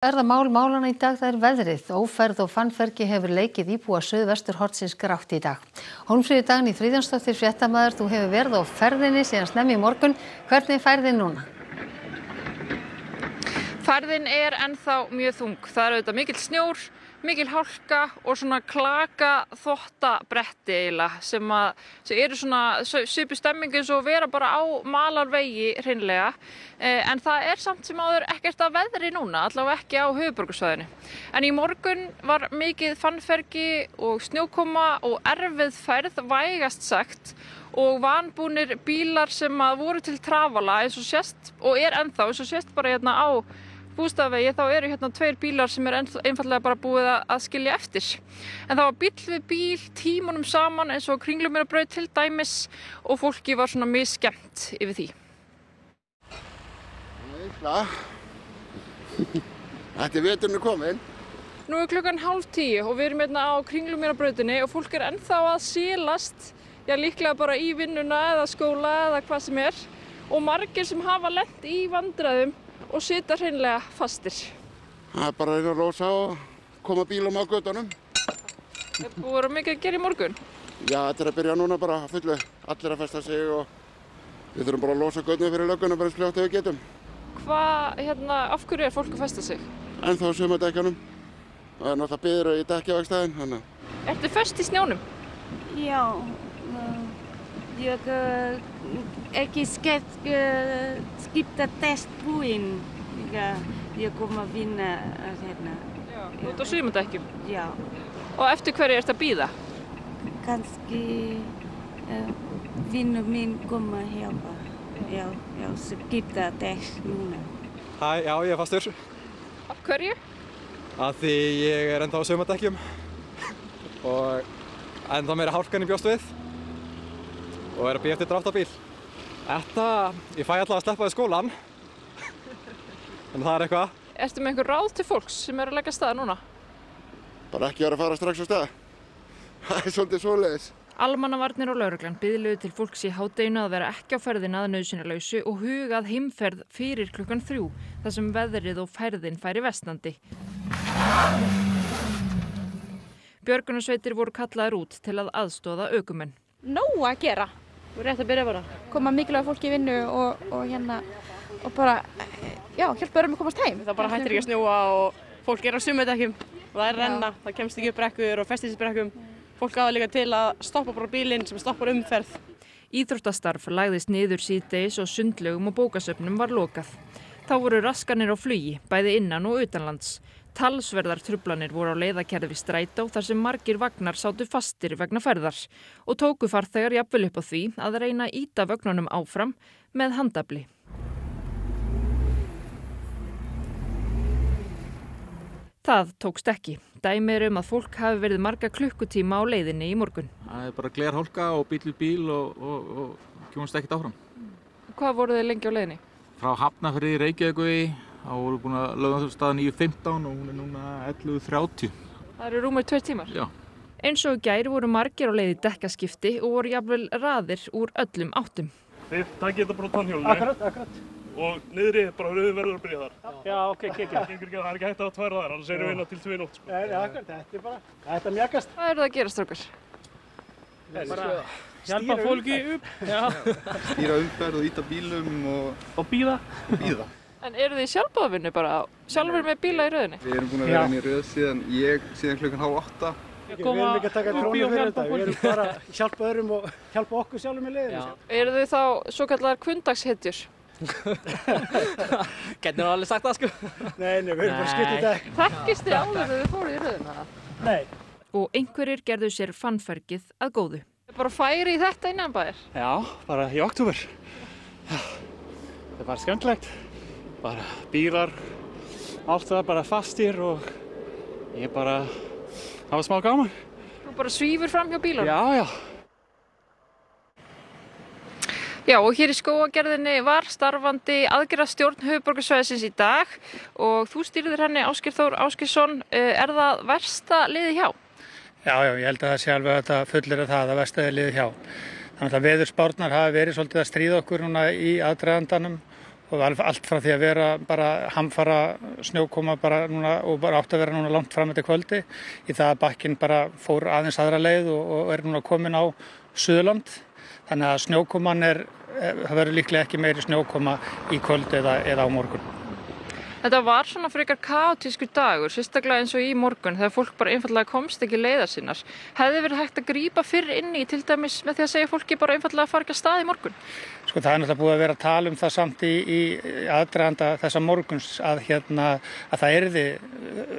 Mál málanna í dag það veðrið. Ófærð og fannfergi hefur leikið íbúa suðvesturhornsins grátt í dag. Hólmfríður Dagný Friðjónsdóttir, fréttamaður, þú hefur verið á ferðinni síðan snemma í morgun. Hvernig er færðin núna? Færðin er ennþá mjög þung. Það er auðvitað mikill snjór, mikil hálka og svona klaka þvottabretti eiginlega sem eru svona svipuð stemming eins og vera bara á malarvegi hreinlega. En það er samt sem áður ekkert að veðri núna, allavega ekki á höfuðborgarsvæðinu. En í morgun var mikið fannfergi og snjókoma og erfið færð, vægast sagt, og vanbúnir bílar sem voru til trafala eins og sést og er ennþá, eins og sést bara hérna á Bústaðavegi, þá eru hérna 2 bílar sem einfaldlega bara búið að skilja eftir. En það var bíll við bíl tímunum saman eins og Kringlumýrarbraut til dæmis og fólki var svona misskemmt yfir því. Þetta veturinn kominn. Nú er klukkan 9:30 og við erum hérna á Kringlumýrarbrautinni og fólk er ennþá að silast, já líklega bara í vinnuna eða skóla eða hvað sem er, og margir sem hafa lent í vandræðum og sitja hreinlega fastir. Það er bara að reyna að losa og koma bílum á götunum. Þú voru mikið að gera í morgun? Já, þetta er að byrja núna bara að fullu. Allir að festa sig og við þurfum bara að losa götunum fyrir lögguna bara eins fljótt ef við getum. Af hverju er fólk að festa sig? Ennþá á sumardekjunum. Það er náttúrulega biður í dekkjavegstæðin, þannig. Ertu föst í snjónum? Já, ég ekki skipta testbúinn. Ég kom að vinna hérna. Já, þú ert á sumardekkjum? Já. Og eftir hverju ertu að bíða? Kannski vinur minn kom að hjálpa. Já, skipta test núna. Hæ, já, ég er fastur. Af hverju? Af því ég er ennþá á sumardekkjum og ennþá meira hálkan í bjóst við og er að bíða eftir dráttabíl. Ég fæ alltaf að sleppa í skólan, en það er eitthvað. Ertu með einhver ráð til fólks sem er að leggja af stað núna? Bara ekki vera að fara strax á stað. Það er svolítið svoleiðis. Almannavarnir og lögreglan biðluðu til fólks í hádeginu að vera ekki á ferðina að nauðsynjalausu og hugað heimferð fyrir klukkan 3, þar sem veðrið og færðin færi versnandi. Björgunarsveitir voru kallaðir út til að aðstoða ökumenn. Nóg að gera. Þú rétt að byrja bara. Koma mikilvæg fólki í vinnu og bara, hjálpa öðrum að komast heim. Það bara hættir ekki að snjóa og fólk er á sumardekkjum og það er renna, það kemst ekki upp brekkur og festist í brekkum. Fólk aða líka til að stoppa bara bílinn sem stoppar umferð. Íþróttastarf lagðist niður síðdegis og sundlaugum og bókasöfnum var lokað. Þá voru raskanir á flugi, bæði innan og utanlands. Talsverðar truflanir voru á leiðakerfi strætó þar sem margir vagnar sátu fastir vegna ferðar og tóku farþegar jafnvel upp á því að reyna að ýta vögnunum áfram með handafli. Það tókst ekki. Dæmi að fólk hafi verið marga klukkutíma á leiðinni í morgun. Það er bara glerhálka og bíl við bíl og kjónast ekkert áfram. Hvað voru þið lengi á leiðinni? Frá Hafnarfirði í Reykjavík, þá voru búin að lögða stað 9:15 og hún er núna 11:30. Það eru rúmir 2 tímar? Já. Eins og í gær voru margir á leið í dekkaskipti og voru jafnvel raðir úr öllum áttum. Þið takið þetta bara á tannhjólinu. Akkurat. Og niðri bara rauðin verður að byrja þar. Já, ok, kekja. Það er ekki hægt að 2 raðir, annars erum við inn til 2 nótt. Akkurat, þetta er bara, þetta er mjagast. Hvað eru það að gera, strákar? Bara hjálpa fólki upp. Stýra umferð og ýta bílum og bíða. En eru þið í sjálfboðavinnu bara, sjálfur með bíla í rauðinni? Við erum búin að vera inn í rauð síðan klukkan 7:30. Við erum ekki að taka krónu fyrir þetta, við erum bara að hjálpa öðrum og hjálpa okkur sjálfum með leiðinu. Eru þið þá svo kallar hvunndagshetjur? Getur alveg sagt það, sko. Nei, við erum bara að skipta í dekk. Þekkist þið áður þegar þið fóruð í rauðina? Nei. Og einhverjir gerðu sér fannfergið að góðu. Bara færi í þetta innanbæðir? Já, bara í október. Það er bara skemmtilegt. Bara bílar, allt það bara fastir og ég bara hafa smá gaman. Þú bara svífur fram hjá bílunum? Já. Já, og hér í Skógagerðinni var starfandi aðgerðastjórn höfuðborgarsvæðisins í dag og þú stýrðir henni, Ásgeir Þór Ásgeirsson. Er það versta liðið hjá? Já, ég held að það sé alveg að fullyrða það að versta liðið hjá. Þannig að veðurspárnar hafa verið svolítið að stríða okkur núna í aðdragandanum og allt frá því að vera bara hamfara snjókoma bara núna og bara átt að vera núna langt fram eftir kvöldi í það að bakkinn bara fór aðeins aðra leið og núna komin á Suðurland. Þannig að snjókoman það verður líklega ekki meiri snjókoma í kvöld eða á morgun. Þetta var svona frekar kaotískur dagur, sérstaklega eins og í morgun þegar fólk bara einfallega komst ekki leiðar sinnar. Hefði verið hægt að grípa fyrr inn í til dæmis með því að segja fólki bara einfallega að fara ekki að stað í morgun? Sko það náttúrulega búið að vera að tala það samt í aðdraganda þessa morguns að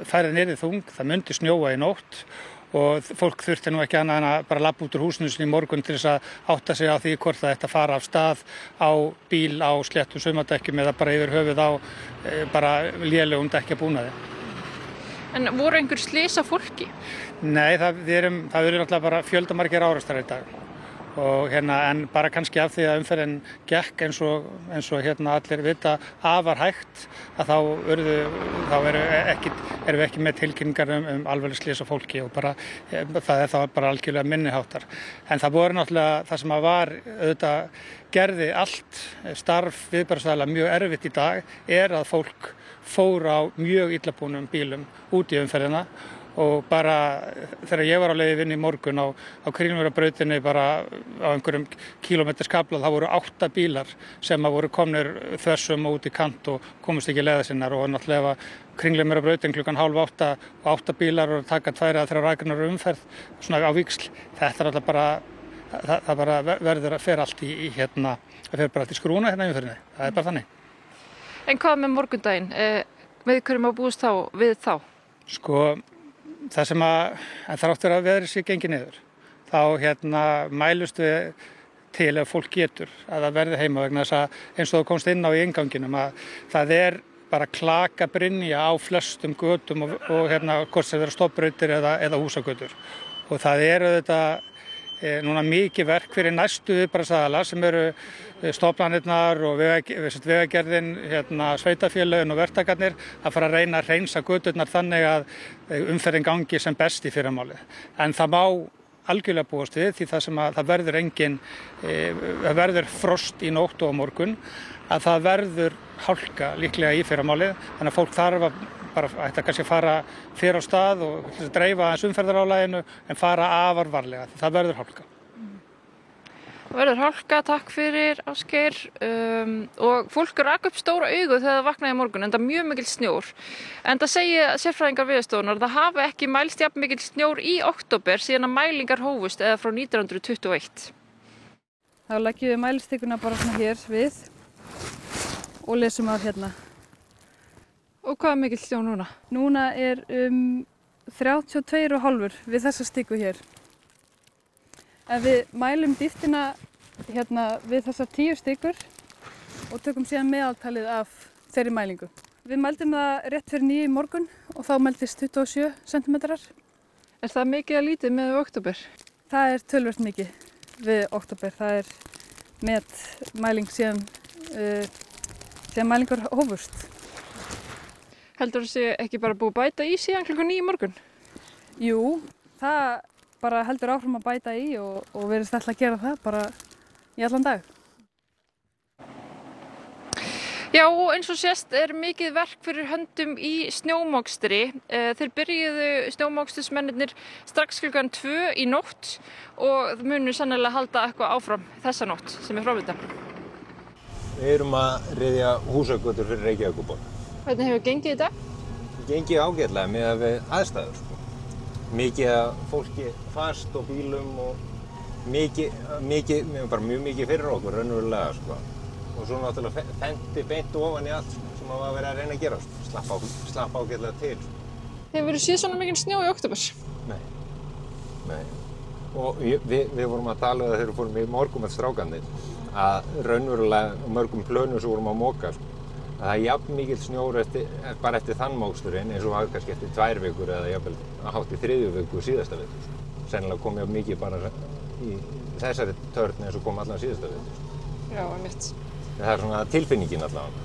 færðin yrði þung, það myndi snjóa í nótt og fólk þurfti nú ekki annað en að bara labba út úr húsinu sinni í morgun til þess að átta sig á því hvort það ætti að fara af stað á bíl á sléttum sumardekkjum eða bara yfir höfuð á bara lélegum dekkjabúnaði. En voru einhver slys á fólki? Nei, það eru náttúrulega bara fjöldamargir árekstrar í dag og en bara kannski af því að umferðin gekk eins og allir vita afar hægt að þá erum við ekki með tilkynningar alvarleg slys á fólki og bara það þá bara algjörlega minniháttar. En það voru náttúrulega það sem var auðvitað gerði allt starf viðbragðsaðila mjög erfitt í dag að fólk fór á mjög illabúnum bílum út í umferðina. Og bara þegar ég var á leið inn í morgun á Kringlumýrarbrautinni bara á einhverjum kílómeterskafla þá voru 8 bílar sem voru komnir þversum út í kant og komust ekki leiðar sinnar og náttúrulega Kringlumýrarbrautin klukkan 7:30 og 8 bílar og taka 2 eða 3 ræknar umferð svona á víxl. Þetta alltaf bara það bara verður að fer allt í fer bara allt í skrúna í umferðinni. Það bara þannig. En hvað með morgundaginn? Með hverju má búast við þá? Sko það sem þráttur að veðrið sé gengið niður þá mælust við til ef fólk getur að það verði heima vegna þess að eins og þú komst inn á í innganginum að það bara klaka brynja á flestum götum og hvort sem það eru stofnbrautir eða húsagötur og það auðvitað núna mikið verk fyrir næstu viðbragðsaðila sem eru stofnanirnar og vegagerðin, sveitarfélögin og verktakarnir að fara að reyna að hreinsa göturnar þannig að umferðin gangi sem best í fyrramálið. En það má algjörlega búast við því það sem að það verður frost í nótt og á morgun að það verður hálka líklega í fyrramálið þannig að fólk þarf að ætti kannski að fara fyrir á stað og dreifa aðeins umferðarálaginu en fara afar varlega. Það verður hálka. Verður hálka, takk fyrir Ásgeir. Og fólk rak upp stóra augu þegar það vaknaði í morgun, enda mjög mikill snjór. Enda segja sérfræðingar Veðurstofunnar það hafi ekki mælst jafn mikill snjór í október síðan að mælingar hófust eða frá 1921. Þá leggjum við mælistikuna bara svona hér við og lesum að hérna. Og hvað mikill snjó núna? Núna 32,5 við þessa stiku hér. Ef við mælum dýptina við þessar 10 stikur og tökum síðan meðaltalið af þeirri mælingu. Við mældum það rétt fyrir 9 í morgun og þá mældist 27 cm. Það mikið að lítið með október? Það töluvert mikið við október. Það metmæling síðan mælingar hófust. Heldur þú ekki bara búið að bæta í síðan klukkan 9 í morgun? Jú, það bara heldur áfram að bæta í og verðist alltaf að gera það bara í allan dag. Já, og eins og sést mikið verk fyrir höndum í snjómokstri. Þeir byrjuðu snjómokstursmennirnir strax klukkan 2 í nótt og munu sannlega halda eitthvað áfram þessa nótt sem framöndan. Við erum að ryðja húsagötur fyrir Reykjavíkurborg. Hvernig hefur gengið í dag? Gengið ágætlega með aðstæður. Mikið af fólki fast og bílum og mjög mikið fyrir okkur raunverulega. Og svo náttúrulega fenti beint ofan í allt sem var verið að reyna að gera. Slappa ágætlega til. Hefur séð svona mikinn snjó í október? Nei. Og við vorum að tala þegar við fórum í morgun með strákarnir að raunverulega mörgum plönum sem vorum að moka. Það jafn mikill snjór bara eftir þann móksturinn eins og var kannski eftir 2 vikur eða jafnvel hátt í 3. viku síðasta vetur. Sennilega kom jafn mikið bara í þessari törn eins og kom allan síðasta vetur. Já, einmitt. Það svona tilfinningin allavega.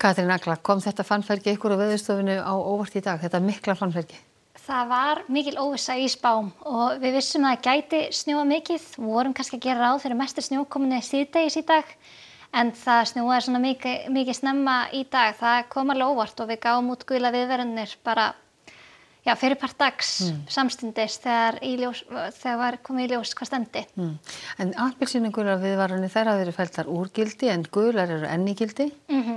Katrín Agla, kom þetta fannfergi ykkur á Veðurstofunni á óvart í dag, þetta mikla fannfergi? Það var mikil óvissa í spám og við vissum að það gæti snjóa mikið. Vorum kannski að gera ráð fyrir mestu snjókominni síðdegis í dag. En það snjóaði svona mikið snemma í dag, það kom alveg óvart og við gáum út gula viðvaranir bara fyrirpart dags samstundis þegar var komið í ljós hvað stefndi. En appelsínugular viðvaranir þær hafa verið felldar úr gildi en gular eru enn í gildi?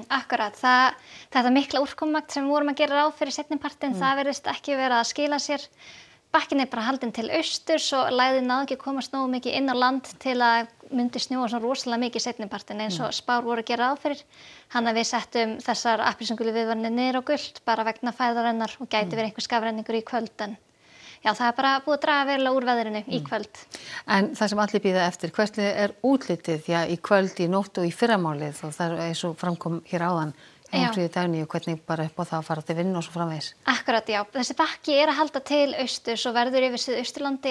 Akkurat, þetta mikla úrkomumagn sem við vorum að gera ráð fyrir seinnipartinn, það virðist ekki vera að skila sér. Bakkinn bara haldinn til austurs og lægðin náði ekki að komast nógu mikið inn á land til að myndi snjóa svona rosalega mikið seinnipartinn eins og spár voru að gera ráð fyrir. Þannig að við settum þessar appelsínugulu viðvaranir niður á gult bara vegna fæðarinnar og gæti verið einhver skafrenningur í kvöld. En já, það bara búið að draga verulega úr veðrinu í kvöld. En það sem allir bíða eftir, hvernig útlitið í kvöld, í nótt og í fyrramálið og það eins og framkom hér áðan? Hólmfríður Dagný og hvernig bara upp á það að fara til vinnu og svo framvegis? Akkurat, já. Þessi bakki að halda til austurs og verður yfir Suðausturlandi